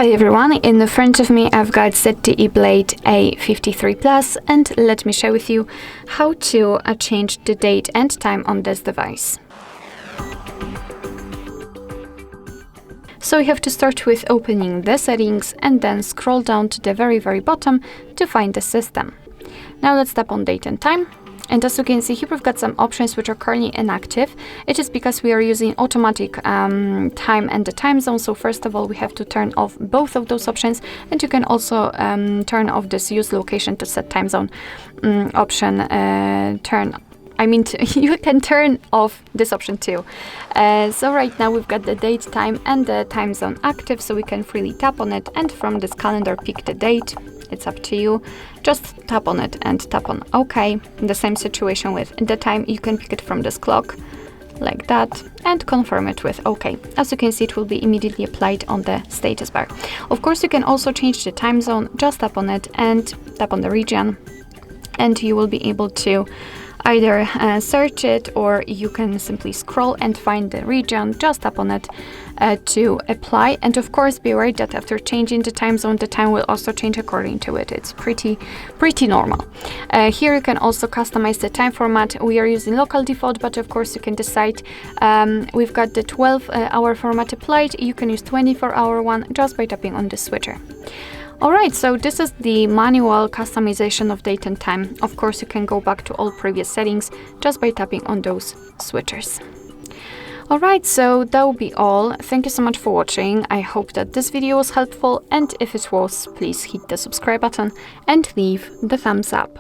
Hi everyone, in front of me I've got ZTE Blade A53 Plus, and let me share with you how to change the date and time on this device. So we have to start with opening the settings and then scroll down to the very bottom to find the system. Now let's tap on date and time. And as you can see here, we've got some options which are currently inactive. It is because we are using automatic time and the time zone. So first of all, we have to turn off both of those options. And you can also turn off this use location to set time zone option. You can turn off this option too. So right now we've got the date, time and the time zone active. So we can freely tap on it and from this calendar pick the date. It's up to you. Just tap on it and tap on OK. In the same situation with the time, you can pick it from this clock like that and confirm it with OK. As you can see, it will be immediately applied on the status bar. Of course, you can also change the time zone. Just tap on it and tap on the region and you will be able to either search it, or you can simply scroll and find the region. Just tap on it to apply, and of course be aware that after changing the time zone, the time will also change according to it. It's pretty normal. Here you can also customize the time format. We are using local default, but of course you can decide. We've got the 12-hour format applied. You can use 24-hour one just by tapping on the switcher. Alright, so this is the manual customization of date and time. Of course, you can go back to all previous settings just by tapping on those switchers. Alright, so that will be all. Thank you so much for watching. I hope that this video was helpful, and if it was, please hit the subscribe button and leave the thumbs up.